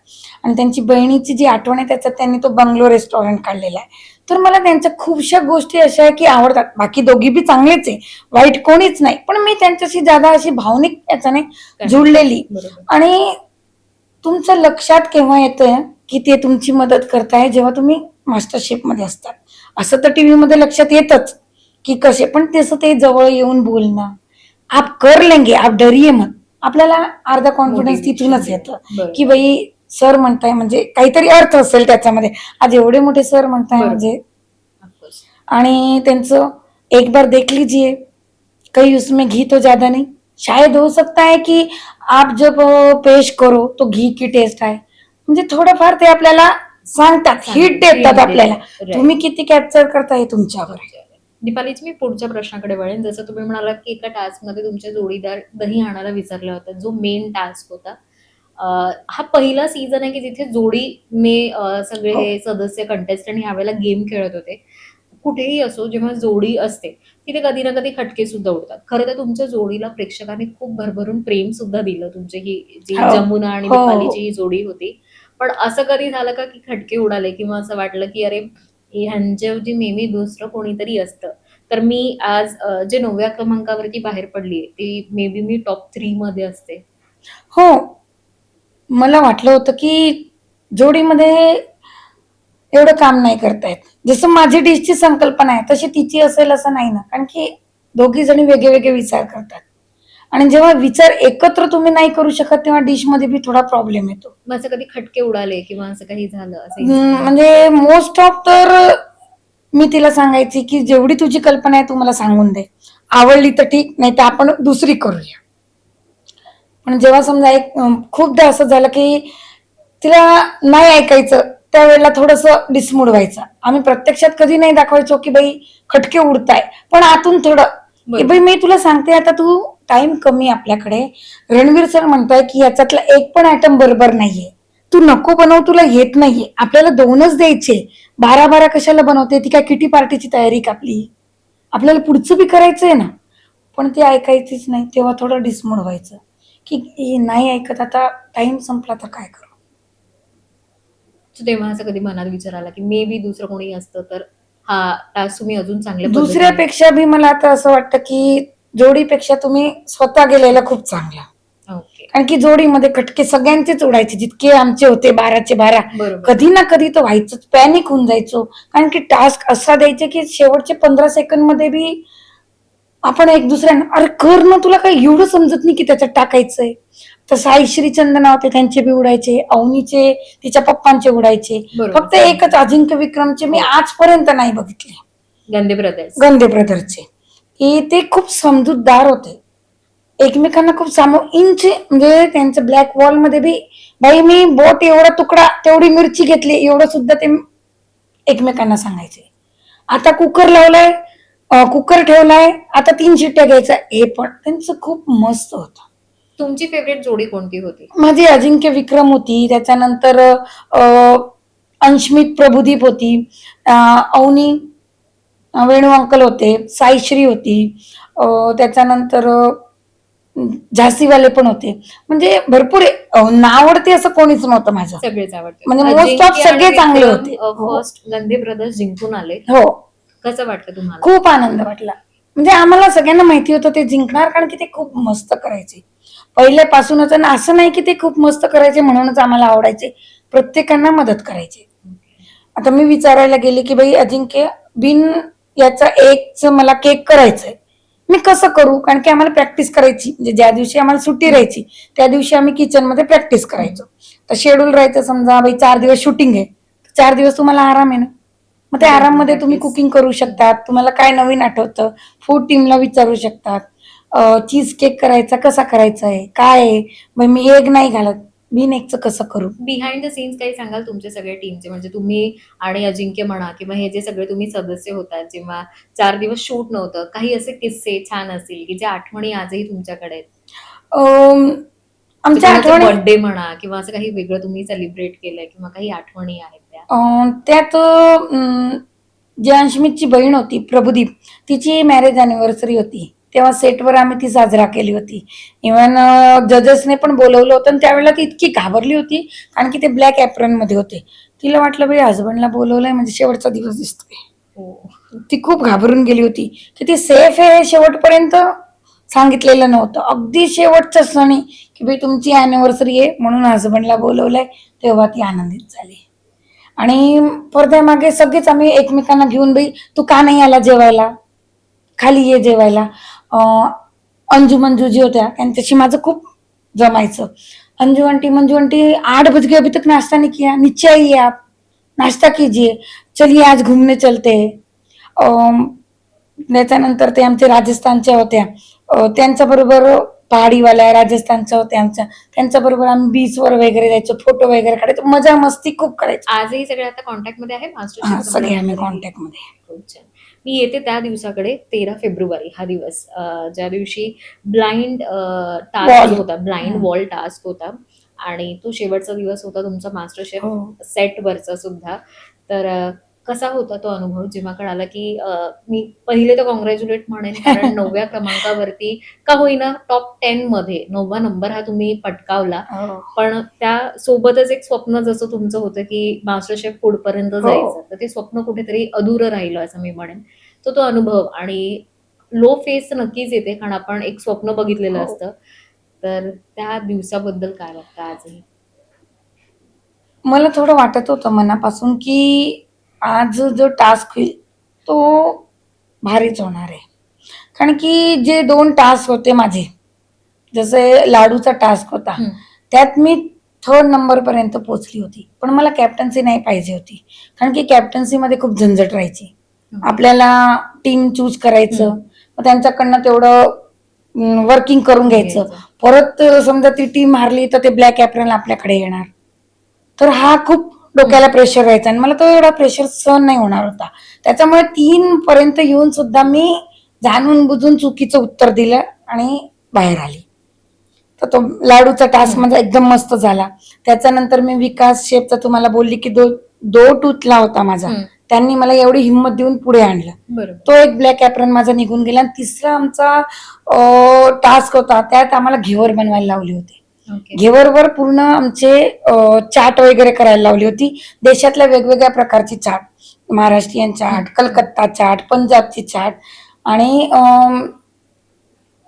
आणि त्यांची बहिणीची जी आठवण आहे त्याच्यात त्यांनी तो बंगलो रेस्टॉरंट काढलेला आहे. तर मला त्यांच्या खूपशा गोष्टी अशा आहे की आवडतात. बाकी दोघी बी चांगलेच आहे, वाईट कोणीच नाही, पण मी त्यांच्याशी ज्यादा अशी भावनिक याच्याने जुळलेली. बरोबर. आणि तुमच्या लक्षात केव्हा येतं की ते तुमची मदत करताय, जेव्हा तुम्ही मास्टरशेफ मध्ये असतात. असं तर टीव्ही मध्ये लक्षात येतच की कसे, पण तसं ते जवळ येऊन बोलणं, आप कर लेंगे, आप डरिये मत, आपल्याला अर्धा कॉन्फिडन्स Motivation तिथूनच देतं. येतं बरोबर. की बाई सर म्हणताय म्हणजे काहीतरी अर्थ असेल त्याच्यामध्ये. आज एवढे मोठे सर म्हणताय बरोबर. म्हणजे. Of course. आणि त्यांचं एक बार देख लीजिए, कहीं उसमें घी तो ज्यादा नहीं, शायद हो सकता है कि आप जब पेश करो तो घी की टेस्ट आहे. म्हणजे थोडंफार ते आपल्याला सांगतात, हिट देतात आपल्याला. Right. तुम्ही किती कॅप्चर करताय हे तुमच्यावर आहे. दीपालीजी, मी पुढच्या प्रश्नाकडे वळेन. जसं तुम्ही म्हणालात की एका टास्क मध्ये तुमचे जोडीदार दही आणायला विसरला होता, जो मेन टास्क होता. हा पहिला सीझन आहे की जिथे जोडीने सगळे हो. हे सदस्य कंटेस्टंट ह्यावेळेला गेम खेळत होते. कुठेही असो, जेव्हा जोडी असते तिथे कधी ना कधी खटके सुद्धा उडतात. खरं तर तुमच्या जोडीला प्रेक्षकांनी खूप भरभरून प्रेम सुद्धा दिलं. तुमची ही जी हो. जमुना आणि हो, हो. दीपालीची ही जोडी होती. पण असं कधी झालं का की खटके उडाले किंवा असं वाटलं की अरे ह्यांच्याऐवजी मे बी दुसरं कोणीतरी असतं तर मी आज जे 9व्या क्रमांकावरती बाहेर पडलीये ती मे बी मी टॉप 3 मध्ये असते. हो, मला वाटलं होतं की जोडीमध्ये एवढं काम नाही करता येत. जसं माझी डिशची संकल्पना आहे तशी तिची असेल असं नाही ना, कारण की दोघी जणी वेगळे वेगळे विचार करतात. आणि जेव्हा विचार एकत्र तुम्ही नाही करू शकत तेव्हा डिश मध्ये बी थोडा प्रॉब्लेम येतो. मग असं कधी खटके उडाले किंवा असं काही झालं असं incident? म्हणजे मोस्ट ऑफ तर मी तिला सांगायची की जेवढी तुझी कल्पना आहे तू मला सांगून दे, आवडली तर ठीक, नाही तर आपण दुसरी करूया. पण जेव्हा समजा खूपदा असं झालं की तिला नाही ऐकायचं, त्यावेळेला थोडस डिसमूड व्हायचं. आम्ही प्रत्यक्षात कधी नाही दाखवायचो की बाई खटके उडताय, पण आतून थोडं की बरोबर. बाई मी तुला सांगते आता तू टाइम कमी आपल्याकडे. रणवीर सर म्हणताय की याच्यातला एक पण आयटम बरोबर नाहीये, तू नको बनव, तुला येत नाहीये. आपल्याला 2च द्यायचे, 12-12 कशाला बनवते, ती काय किटी पार्टीची तयारी का आपली, आपल्याला पुढचं बी करायचंय ना. पण ती ऐकायचीच नाही. तेव्हा थोडं डिसमूड व्हायचं की हे नाही ऐकत, आता टाइम संपला तर काय करू. So तेव्हा असं कधी मनात विचार आला की मे बी दुसरं कोणी असतं तर हा टास्क तुम्ही अजून चांगल्या पद्धतीने दुसऱ्यापेक्षा बी मला आता असं वाटतं की जोडीपेक्षा तुम्ही स्वतः गेलेला खूप चांगला. ओके कारण की जोडीमध्ये खटके सगळ्यांचेच उडायचे, जितके आमचे होते 12चे 12. बरोबर कधी ना कधी तो व्हायचंच, पॅनिक होऊन जायचो. कारण की टास्क असा द्यायचे की शेवटचे 15 सेकंड मध्ये बी आपण एक दुसऱ्यांना, अरे कर ना, तुला काही एवढं समजत नाही की त्याच्यात टाकायचंय. तर साई श्रीचंदना होते, त्यांचे बी उडायचे, अवनीचे तिच्या पप्पांचे उडायचे. बरोबर फक्त एकच अजिंक्य विक्रमचे मी हो. आजपर्यंत नाही बघितले, गंदे ब्रदर्स गंदे ब्रदरचे, की ते खूप समजूतदार होते. एकमेकांना खूप इंच, म्हणजे त्यांचं ब्लॅक वॉल मध्ये बी, बाई मी बोट एवढा तुकडा तेवढी मिरची घेतली एवढं सुद्धा ते एकमेकांना सांगायचे. आता कुकर लावलाय, कुकर ठेवलाय, आता 3 शिट्ट्या घ्यायचा, हे पण त्यांचं खूप मस्त होतं. तुमची फेवरेट जोडी कोणती होती? माझी अजिंक्य विक्रम होती, त्याच्यानंतर अंशमित प्रभुदीप होती, अवनी वेणू अंकल होते, साईश्री होती, त्याच्यानंतर झाशीवाले पण होते. म्हणजे भरपूर नावडते असं कोणीच नव्हतं माझं. सगळेच आवडते म्हणजे मोस्ट ऑफ सगळे चांगले होते. हो. फर्स्ट गंदे ब्रदर्स जिंकून आले. हो, कसं वाटलं तुम्हाला? खूप आनंद वाटला. म्हणजे आम्हाला सगळ्यांना माहिती होतं ते जिंकणार, कारण की ते खूप मस्त करायचे पहिल्यापासूनच. आणि असं नाही की ते खूप मस्त करायचे म्हणूनच आम्हाला आवडायचे, प्रत्येकांना मदत करायचे. आता मी विचारायला गेले की बाई अजिंक्य, बिन याचा एकच मला केक करायचंय, मी कसं करू? कारण की आम्हाला प्रॅक्टिस करायची, म्हणजे ज्या दिवशी आम्हाला सुट्टी राहायची त्या दिवशी आम्ही किचन मध्ये प्रॅक्टिस करायचो. तर शेड्यूल राहायचं, समजा बाई 4 दिवस शूटिंग आहे, 4 दिवस तुम्हाला आराम आहे ना, मग त्या आराममध्ये तुम्ही कुकिंग करू शकतात. तुम्हाला काय नवीन आठवतं, फूड टीमला विचारू शकतात. चीज केक करायचा कसा करायचा आहे, काय आहे, मग मी एग नाही घालत, बिन एगचं कसं करू? बिहाइंड द सीन्स काही सांगाल तुमचे सगळे टीमचे, म्हणजे तुम्ही आणि अजिंक्य म्हणा किंवा हे जे सगळे तुम्ही सदस्य होतात, जेव्हा 4 दिवस शूट नव्हतं, काही असे किस्से छान असतील की ज्या आठवणी आजही तुमच्याकडे आहेत? अं, आमच्या आठवणी बर्थडे म्हणा किंवा असं काही वेगळं तुम्ही सेलिब्रेट केलंय किंवा काही आठवणी आहेत त्या? त्यात जी अंशमितची बहीण होती प्रभुदीप, तिची मॅरेज अॅनिव्हर्सरी होती, तेव्हा सेटवर आम्ही ती साजरा केली होती. इव्हन जजेसने पण बोलवलं होतं, आणि त्यावेळेला ती इतकी घाबरली होती, कारण की ते ब्लॅक ॲप्रन मध्ये होते. तिला वाटलं बाई हजबंडला बोलवलंय म्हणजे शेवटचा दिवस दिसतोय. हो. ती खूप घाबरून गेली होती की ती सेफ आहे हे शेवटपर्यंत सांगितलेलं नव्हतं. अगदी शेवटच्या क्षणी की बाई तुमची अॅनिव्हर्सरी आहे म्हणून हजबंडला बोलवलंय, तेव्हा ती आनंदित झाली. आणि पडद्यामागे सगळेच आम्ही एकमेकांना घेऊन, बाई तू का नाही आला जेवायला, खाली ये जेवायला. अंजू मंजू जी होत्या त्यांच्याशी माझं खूप जमायचं. अंजू आंटी, मंजू आंटी 8 बज गए अभी तक नाश्ता नहीं किया, नीचे आइए आप, नाश्ता कीजिए, चलिए आज घूमने चलते हैं. त्याच्यानंतर ते आमच्या राजस्थानच्या होत्या, त्यांच्या बरोबर पहाडीवाल्या राजस्थानच्या होत्या आमच्या, त्यांच्या बरोबर आम्ही बीचवर वगैरे जायचो, फोटो वगैरे काढायचो, मजा मस्ती खूप करायचो. आजही सगळे आता कॉन्टॅक्ट मध्ये आहे हा, मास्टर सगळे आम्ही कॉन्टॅक्ट मध्ये. खूप छान. मी येते त्या दिवसाकडे, 13 फेब्रुवारी हा दिवस, ज्या दिवशी ब्लाइंड टास्क Wall. होता, ब्लाइंड हम्म. वॉल टास्क होता, आणि तो शेवटचा दिवस होता तुमचा मास्टर शेफ हो. सेटवरचा सुद्धा. तर कसा होता तो अनुभव जेव्हा कळाला की मी पहिले तर कॉंग्रॅच्युलेट म्हणेन, कारण 9व्या क्रमांकावरती का होईना टॉप 10 मध्ये 9वा नंबर हा तुम्ही पटकावला. हो. पण त्या सोबतच एक स्वप्न जसं तुमचं होतं की मास्टर शेफ पुढपर्यंत जायचं, तर ते स्वप्न कुठेतरी अधुरं राहिलं असं मी म्हणेन. तो अनुभव आणि लो फेस नक्कीच येते, कारण आपण एक स्वप्न बघितलेलं हो. असतं. तर त्या दिवसाबद्दल काय वाटतं आजही? मला थोडं वाटत होतं मनापासून की आज जो टास्क होईल तो भारीच होणार आहे. कारण की जे 2 टास्क होते माझे, जसे लाडूचा टास्क होता, हम्म. त्यात मी 3rd नंबर पर्यंत पोहोचली होती, पण मला कॅप्टन्सी नाही पाहिजे होती. कारण की कॅप्टन्सी मध्ये खूप झंझट राहायची. आपल्याला टीम चूज करायचं, मग त्यांच्याकडनं तेवढं वर्किंग करून घ्यायचं, परत समजा ती टीम हारली तर ते ब्लॅक ॲप्रन आपल्याकडे येणार. तर हा खूप डोक्याला प्रेशर राहायचा, आणि मला तो एवढा प्रेशर सहन नाही होणार होता. त्याच्यामुळे 3 पर्यंत येऊन सुद्धा मी जाणून बुजून चुकीचं उत्तर दिलं आणि बाहेर आली. तर तो लाडूचा टास्क माझा एकदम मस्त झाला. त्याच्यानंतर मी विकास शेफचा तुम्हाला बोलली की दो टूथला होता माझा, त्यांनी मला एवढी हिंमत देऊन पुढे आणलं. बरोबर. तो एक ब्लॅक ॲप्रन माझा निघून गेला. आणि तिसरा आमचा टास्क होता, त्यात आम्हाला घेवर बनवायला लावली होती. ओके. घेवरवर पूर्ण आमचे चाट वगैरे करायला लावली होती. देशातल्या वेगवेगळ्या प्रकारची चाट, महाराष्ट्रीयन चाट, कलकत्ता चाट, पंजाबची चाट आणि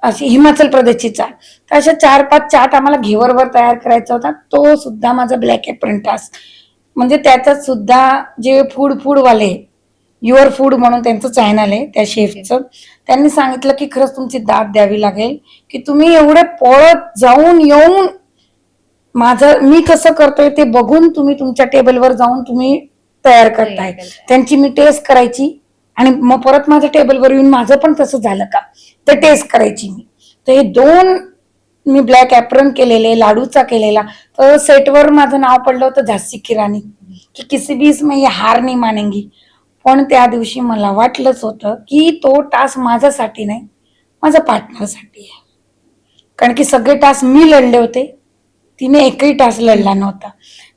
अशी हिमाचल प्रदेशची चाट. तर अशा 4-5 चाट आम्हाला घेवरवर तयार करायचा होता. तो सुद्धा माझा ब्लॅक एप्रन टास्क. म्हणजे त्याच्यात सुद्धा जे फूडवाले युअर फूड म्हणून त्यांचं चॅनल आहे त्या शेफचं, त्यांनी सांगितलं की खरंच तुमची दाद द्यावी लागेल की तुम्ही एवढे पळत जाऊन येऊन मी कसं करतोय ते बघून तुम्ही तुमच्या टेबलवर जाऊन तुम्ही तयार करताय. त्यांची मी टेस्ट करायची आणि मग परत माझ्या टेबलवर येऊन माझं पण तसं झालं का ते टेस्ट करायची मी. तर हे 2 मी ब्लॅक ॲप्रन केलेले, लाडूचा केलेला. तर सेटवर माझं नाव पडलं होतं झांसी की राणी, की किसी भी इसमें ये हार नहीं मानेंगी. पण त्या दिवशी मला वाटलंच होतं की तो टास्क माझ्यासाठी नाही, माझ्या पार्टनरसाठी आहे. कारण की सगळे टास्क मी लढले होते, तिने एकही टास्क लढला नव्हता.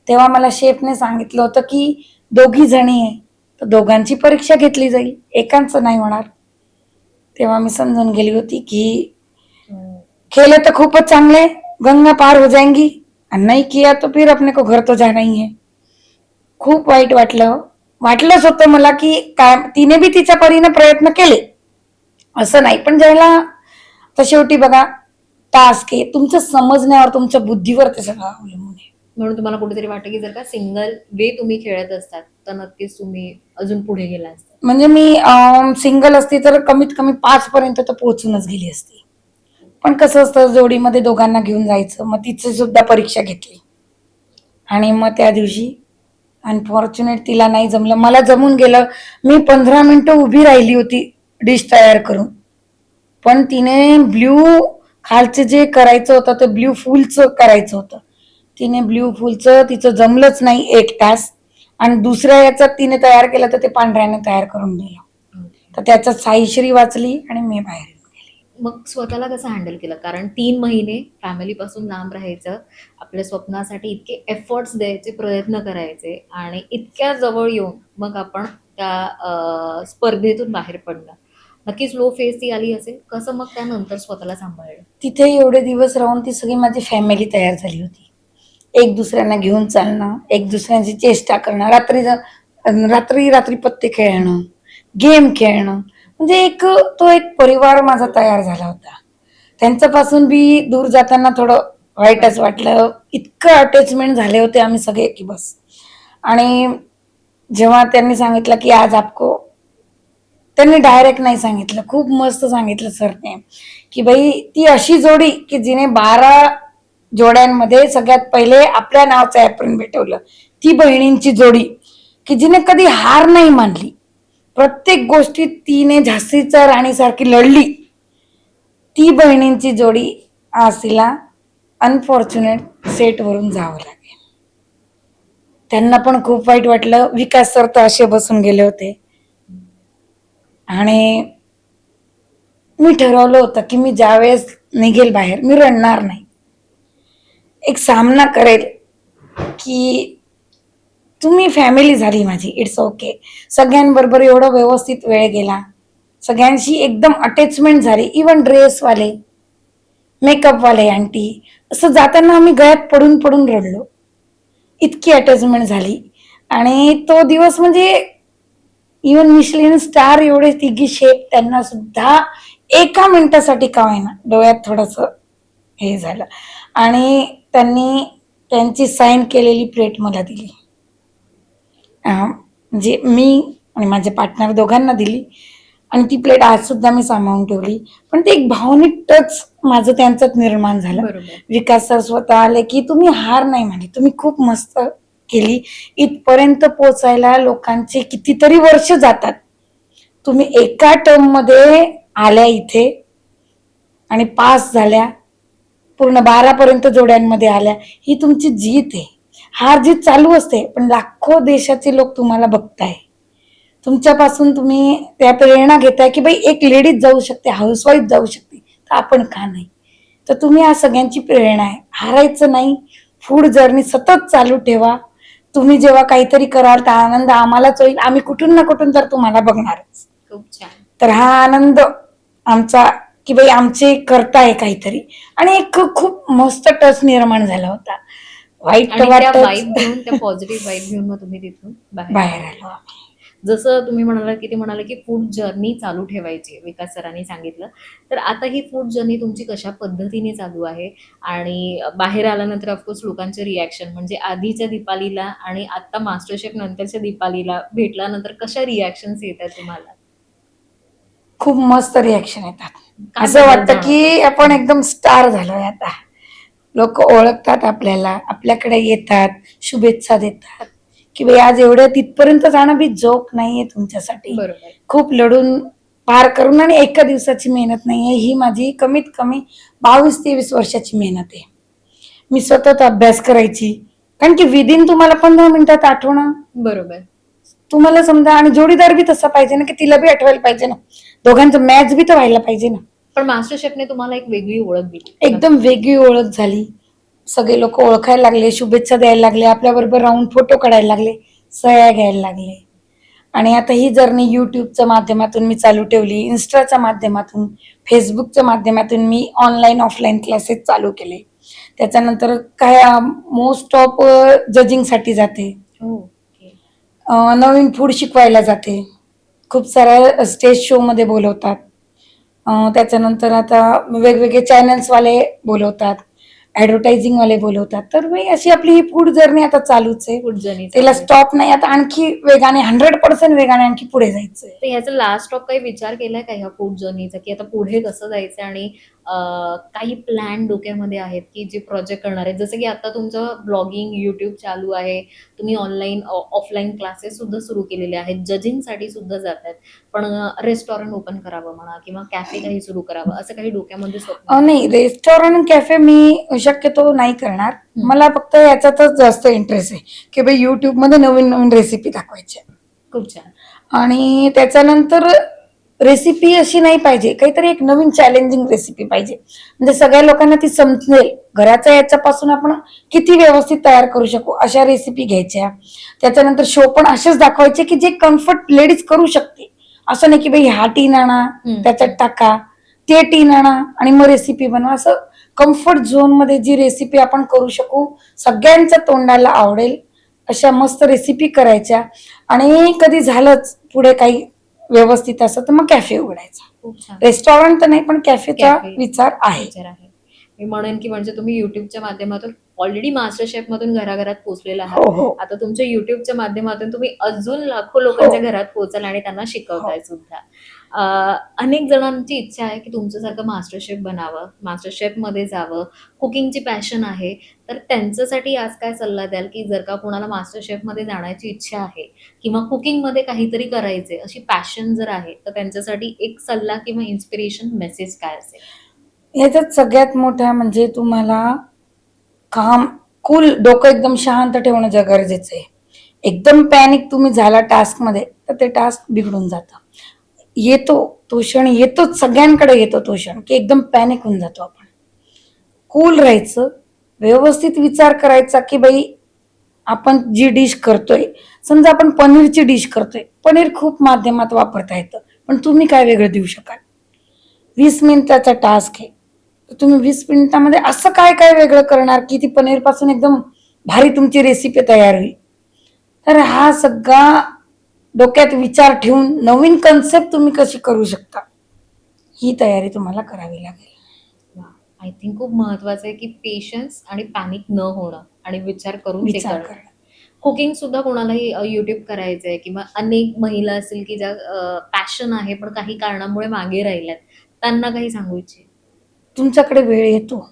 तेव्हा मला शेफने सांगितलं होतं की 2घी जणी आहे, तर दोघांची परीक्षा घेतली जाईल, एकांचं नाही होणार. तेव्हा मी समजून गेली होती की खेले तो खूपच चांगले, गंगा पार हो जाएंगी, आणि नाही किया तो फिर अपने को घर तो जाना ही है. खूप वाईट वाटलंच होतं मला की काय तिने बी तिच्या परीने प्रयत्न केले, असं नाही. पण ज्याला तर शेवटी बघा टास्क आहे, तुमच्या समजण्यावर, तुमच्या बुद्धीवर ते सगळं अवलंबून आहे. म्हणून तुम्हाला कुठेतरी वाटतं की जर का सिंगल वे तुम्ही खेळत असतात तर नक्कीच तुम्ही अजून पुढे गेला असता. म्हणजे मी सिंगल असती तर कमीत कमी 5 पर्यंत तर पोहोचूनच गेली असती. पण कसं असतं, जोडीमध्ये दोघांना घेऊन जायचं, मग तिची सुद्धा परीक्षा घेतली आणि मग त्या दिवशी अनफॉर्च्युनेट तिला नाही जमलं, मला जमून गेलं. मी 15 मिनिटं उभी राहिली होती डिश तयार करून, पण तिने ब्ल्यू खालचं जे करायचं होतं ते ब्ल्यू फुलचं करायचं होतं. तिने ब्ल्यू फुलचं तिचं जमलंच नाही 1 तास, आणि दुसऱ्या याच्यात तिने तयार केलं तर ते पांढऱ्याने तयार करून दिलं. तर त्याच्यात साईश्री वाचली आणि मी बाहेर येऊन गेली. मग स्वतःला कसं हँडल केलं? कारण 3 महिने फॅमिलीपासून लांब राहायचं, आपल्या स्वप्नासाठी इतके एफर्ट्स द्यायचे, प्रयत्न करायचे आणि इतक्या जवळ येऊन मग आपण त्या स्पर्धेतून बाहेर पडला. नक्कीच लो फेज ती आली असेल. कसं मग त्यानंतर स्वतःला सांभाळलं? तिथे एवढे दिवस राहून ती सगळी माझी फॅमिली तयार झाली होती. एक दुसऱ्यांना घेऊन चालणं, एक दुसऱ्यांची चेष्टा करणं, रात्री पत्ते खेळणं, गेम खेळणं, म्हणजे तो एक परिवार माझा तयार झाला होता. त्यांच्यापासून बी दूर जाताना थोडं वाईटच वाटलं. इतकं अटॅचमेंट झाले होते आम्ही सगळे की बस. आणि जेव्हा त्यांनी सांगितलं की आज आपको, त्यांनी डायरेक्ट नाही सांगितलं, खूप मस्त सांगितलं सरने की बाई ती अशी जोडी की जिने 12 जोड्यांमध्ये सगळ्यात पहिले आपल्या नावचं ॲप्रन भेटवलं, ती बहिणींची जोडी की जिने कधी हार नाही मानली. प्रत्येक गोष्टीत तिने झाशीच्या राणीसारखी लढली. ती बहिणींची जोडी आज तिला अनफॉर्च्युनेट सेटवरून जावं लागेल. त्यांना पण खूप वाईट वाटलं. विकास सर तर असे बसून गेले होते. आणि मी ठरवलं होतं की मी ज्यावेळेस निघेल बाहेर, मी रडणार नाही, एक सामना करेल की तुम्ही फॅमिली झाली माझी, इट्स ओके. सगळ्यांबरोबर एवढं व्यवस्थित वेळ गेला, सगळ्यांशी एकदम अटॅचमेंट झाली. इवन ड्रेसवाले, मेकअपवाले आंटी, असं जाताना आम्ही गळ्यात पडून पडून रडलो, इतकी अटॅचमेंट झाली. आणि तो दिवस म्हणजे इवन मिशलिन स्टार एवढे तिघी शेफ, त्यांना सुद्धा एका मिनिटासाठी का होईना डोळ्यात थोडंसं हे झालं. आणि त्यांनी त्यांची साईन केलेली प्लेट मला दिली, म्हणजे मी आणि माझे पार्टनर दोघांना दिली, आणि ती प्लेट आज सुद्धा मी सांभाळून ठेवली. पण ते एक भावनिक टच माझं त्यांच्यात निर्माण झालं. विकास सर स्वतः आले की तुम्ही हार नाही मानली, तुम्ही खूप मस्त केली. इथपर्यंत पोचायला लोकांचे कितीतरी वर्ष जातात, तुम्ही एका टर्म मध्ये आल्या इथे आणि पास झाल्या, पूर्ण 12 पर्यंत जोड्यांमध्ये आल्या, ही तुमची जीत आहे. हार जीत चालू असते, पण लाखो देशाचे लोक तुम्हाला बघताय, तुमच्यापासून तुम्ही त्या प्रेरणा घेताय की बाई एक लेडीज जाऊ शकते, हाऊसवाईफ जाऊ शकते, तर आपण का नाही. तर तुम्ही या सगळ्यांची प्रेरणा आहे. हारायचं नाही, फूड जर्नी सतत चालू ठेवा. तुम्ही जेव्हा काहीतरी कराल तर आनंद आम्हालाच होईल, आम्ही कुठून ना कुठून तर तुम्हाला बघणारच. खूप छान. तर हा आनंद आमचा की बाई आमचे करताय काहीतरी, आणि एक खूप मस्त टच निर्माण झाला होता. वाईट आणि त्या वाटत वाईब घेऊन, त्या पॉझिटिव्ह वाईब घेऊन मग तुम्ही तिथून बाहेर आले. आलो. जसं तुम्ही म्हणालात की ते म्हणाले की फूड जर्नी चालू ठेवायची, विकास सरांनी सांगितलं. तर आता ही फूड जर्नी तुमची कशा पद्धतीने चालू आहे? आणि बाहेर आल्यानंतर ऑफकोर्स लोकांचे रिॲक्शन, म्हणजे आधीच्या दीपालीला आणि आता मास्टर शेफ नंतरच्या दीपालीला भेटल्यानंतर कशा रिॲक्शन्स येत आहेत तुम्हाला? खूप मस्त रिॲक्शन येतात. काय असं बदल वाटतं की जाणवतो? आपण एकदम स्टार झालोय आता. लोक ओळखतात आपल्याला, आपल्याकडे येतात, शुभेच्छा देतात की बाई आज एवढ्या तिथपर्यंत जाणं बी जोक नाहीये तुमच्यासाठी. बरोबर. खूप लढून पार करून, आणि एका दिवसाची मेहनत नाहीये ही, माझी कमीत कमी 22-23 वर्षाची मेहनत आहे. मी सतत अभ्यास करायची, कारण की विदिन तुम्हाला 15 मिनिटात आठवणं बरोबर. तुम्हाला समजा, आणि जोडीदार बी तसा पाहिजे ना की तिला बी आठवायला पाहिजे ना, दोघांचं मॅच बी तर व्हायला पाहिजे ना. पण मास्टर शेफने तुम्हाला एक वेगळी ओळख दिली. एकदम वेगळी ओळख झाली, सगळे लोक ओळखायला लागले, शुभेच्छा द्यायला लागले, आपल्याबरोबर राहून फोटो काढायला लागले, सह्या घ्यायला लागले. आणि आता ही जर्नी युट्यूबच्या माध्यमातून मी चालू ठेवली, इन्स्टाच्या माध्यमातून, फेसबुकच्या माध्यमातून मी ऑनलाईन ऑफलाईन क्लासेस चालू केले. त्याच्यानंतर काय मोस्ट ऑफ जजिंगसाठी जाते, ओके. नवीन फूड शिकवायला जाते, खूप साऱ्या स्टेज शो मध्ये बोलवतात. त्याच्यानंतर आता वेगवेगळे चॅनल्सवाले बोलवतात, ऍडव्हर्टायझिंग वाले बोलवतात. तर मी अशी आपली ही फूड जर्नी आता चालूच आहे, फूड जर्नी त्याला स्टॉप नाही. आता आणखी वेगाने 100% वेगाने आणखी पुढे जायचंय. तर ह्याचा लास्ट स्टॉप काही विचार केलाय का ह्या फूड जर्नीचा, की आता पुढे कसं जायचं? आणि काही प्लॅन डोक्यामध्ये आहेत की जे प्रोजेक्ट करणार आहेत? जसं की आता तुमचं ब्लॉगिंग, युट्यूब चालू आहे, तुम्ही ऑनलाईन ऑफलाईन क्लासेस सुद्धा सुरू केलेले आहेत, जजिंगसाठी सुद्धा जात आहेत, पण रेस्टॉरंट ओपन करावं म्हणा किंवा कॅफे काही सुरू करावं, असं काही डोक्यामध्ये स्वप्न आहे? नाही, रेस्टॉरंट कॅफे मी शक्यतो नाही करणार. मला फक्त याच्यातच जास्त इंटरेस्ट आहे की भाई युट्यूब मध्ये नवीन नवीन रेसिपी दाखवायच्या, खूप छान. आणि त्याच्यानंतर रेसिपी अशी नाही पाहिजे, काहीतरी एक नवीन चॅलेंजिंग रेसिपी पाहिजे, म्हणजे सगळ्या लोकांना ती समजेल. घराच्या याच्यापासून आपण किती व्यवस्थित तयार करू शकू अशा रेसिपी घ्यायच्या. त्याच्यानंतर शो पण असेच दाखवायचे की जे कम्फर्ट लेडीज करू शकते. असं नाही की भाई हा टीन आणा, त्याच्यात टाका, ते टीन आणा आणि मग रेसिपी बनवा. असं कम्फर्ट झोन मध्ये जी रेसिपी आपण करू शकू, सगळ्यांच्या तोंडाला आवडेल अशा मस्त रेसिपी करायच्या. आणि कधी झालंच पुढे काही व्यवस्थित असं तर मग कॅफे उघडायचा. खूप छान. रेस्टॉरंट तर नाही, पण कॅफेचा कॅफे विचार आहे. विचार आहे. मी म्हणेन की म्हणजे तुम्ही युट्यूबच्या माध्यमातून ऑलरेडी मास्टर शेफ मधून घराघरात पोहोचलेला आहात. हो हो आता तुमच्या युट्यूबच्या माध्यमातून तुम्ही अजून लाखो लोकांच्या घरात पोहोचाल आणि त्यांना शिकवताय सुद्धा. अनेक जणांची इच्छा आहे की तुमच्यासारखं मास्टर शेफ बनावं, मास्टर शेफ मध्ये जावं, कुकिंगची पॅशन आहे. तर त्यांच्यासाठी आज काय सल्ला द्याल, की जर का कोणाला मास्टर शेफ मध्ये जाण्याची इच्छा आहे किंवा कुकिंग मध्ये काहीतरी करायचे अशी पॅशन जर आहे, तर त्यांच्यासाठी एक सल्ला किंवा इन्स्पिरेशन मेसेज काय असेल? याच्यात सगळ्यात मोठा म्हणजे तुम्हाला काम कूल, डोकं एकदम शांत ठेवणं गरजेचं आहे. एकदम पॅनिक तुम्ही झाला टास्क मध्ये तर ते टास्क बिघडून जातं. येतो तो क्षण, येतोच, सगळ्यांकडे येतो तो क्षण की एकदम पॅनिक होऊन जातो आपण. कूल राहायचं, व्यवस्थित विचार करायचा की बाई आपण जी डिश करतोय, समजा आपण पनीरची डिश करतोय, पनीर खूप माध्यमात वापरता येतं, पण तुम्ही काय वेगळं देऊ शकाल? 20 मिनिटाचा टास्क आहे, तर तुम्ही 20 मिनिटामध्ये असं काय काय वेगळं करणार की ती पनीर पासून एकदम भारी तुमची रेसिपी तयार होईल. तर हा सगळा डोक्यात विचार ठेवून नवीन कन्सेप्ट तुम्ही कशी करू शकता, ही तयारी तुम्हाला करावी लागेल. आय थिंक खूप महत्वाचं आहे की पेशन्स आणि पॅनिक न होणं आणि विचार करून ते विचार करणं. करणं. कुकिंग सुद्धा कोणालाही युट्यूब करायचंय किंवा अनेक महिला असतील की ज्या पॅशन आहे पण काही कारणामुळे मागे राहिल्यात, त्यांना काही सांगू इच्छित? तुमच्याकडे वेळ येतो,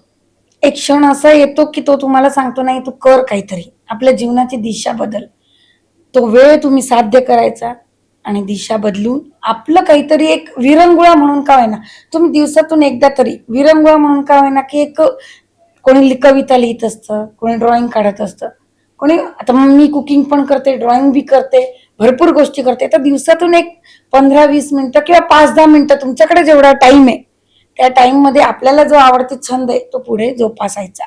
एक क्षण असा येतो की तो तुम्हाला सांगतो नाही तू कर काहीतरी, आपल्या जीवनाची दिशा बदल. तो वेळ तुम्ही साध्य करायचा आणि दिशा बदलून आपलं काहीतरी एक विरंगुळा म्हणून का होईना, तुम्ही दिवसातून एकदा तरी विरंगुळा म्हणून का होईना की एक, कोणी कविता लिहित असतं, कोणी ड्रॉइंग काढत असतं, कोणी, आता मी कुकिंग पण करते, ड्रॉइंग बी करते, भरपूर गोष्टी करते. तर दिवसातून एक 15-20 मिनिटं किंवा 5-10 मिनिटं तुमच्याकडे जेवढा टाइम आहे त्या टाइम मध्ये आपल्याला जो आवडते छंद आहे तो पुढे जोपासायचा.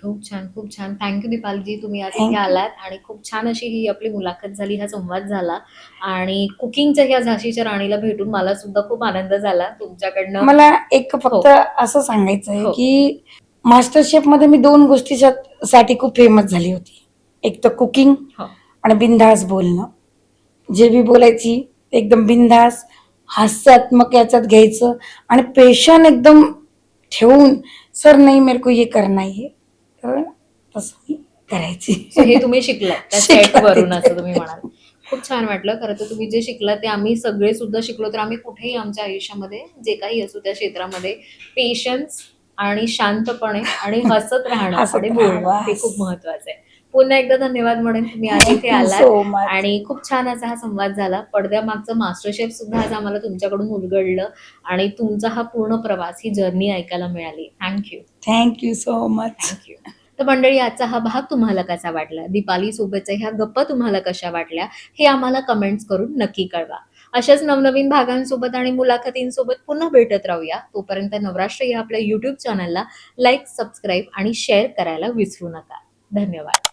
खूप छान. थँक्यू दीपालीजी, तुम्ही आज Thank इथे you. आलात आणि खूप छान अशी ही आपली मुलाखत झाली, हा संवाद झाला आणि कुकिंगच्या ह्या झाशीच्या राणीला भेटून मला सुद्धा खूप आनंद झाला तुमच्याकडनं. मला एक हो. फक्त असं सांगायचं आहे हो. की मास्टर शेफ मध्ये मी 2 गोष्टीसाठी खूप फेमस झाली होती. एक तर कुकिंग हो. आणि बिनधास्त बोलणं. जे मी बोलायची एकदम बिनधास्त, हास्यात्मक याच्यात घ्यायचं आणि पेशन एकदम ठेवून, "सर नहीं मेरे को ये करना है." तर तसं मी करायची. सो हे तुम्ही शिकलात त्या शिकला सेटवरून, तिथे. असं तुम्ही म्हणाल. खूप छान वाटलं. खरं तर तुम्ही जे शिकलात ते आम्ही सगळे सुद्धा शिकलो. तर आम्ही कुठेही आमच्या आयुष्यामध्ये जे काही असू त्या क्षेत्रामध्ये पेशन्स आणि शांतपणे आणि हसत राहणं हसत आणि राहा बोलणं हे बस. खूप महत्वाचं आहे. पुन्हा एकदा धन्यवाद म्हणेन, तुम्ही आज थँक इथे यू आलात सो मच. आणि खूप छान असा हा संवाद झाला. पडद्यामागचं मास्टर शेफ सुद्धा आज आम्हाला तुमच्याकडून उलगडलं आणि तुमचा हा पूर्ण प्रवास, ही जर्नी ऐकायला मिळाली. Thank you. Thank you so much. Thank you. तर मंडळी, आजचा हा भाग तुम्हाला कसा वाटला? दीपाली सोबतच्या ह्या गप्पा तुम्हाला कशा वाटल्या? हे आम्हाला कमेंट्स करून नक्की कळवा. अशाच नवनवीन भागांसोबत आणि मुलाखतींसोबत पुन्हा भेटत राहूया. तोपर्यंत नवराष्ट्र या आपल्या YouTube चॅनलला लाईक, सबस्क्राईब आणि शेअर करायला विसरू नका. धन्यवाद.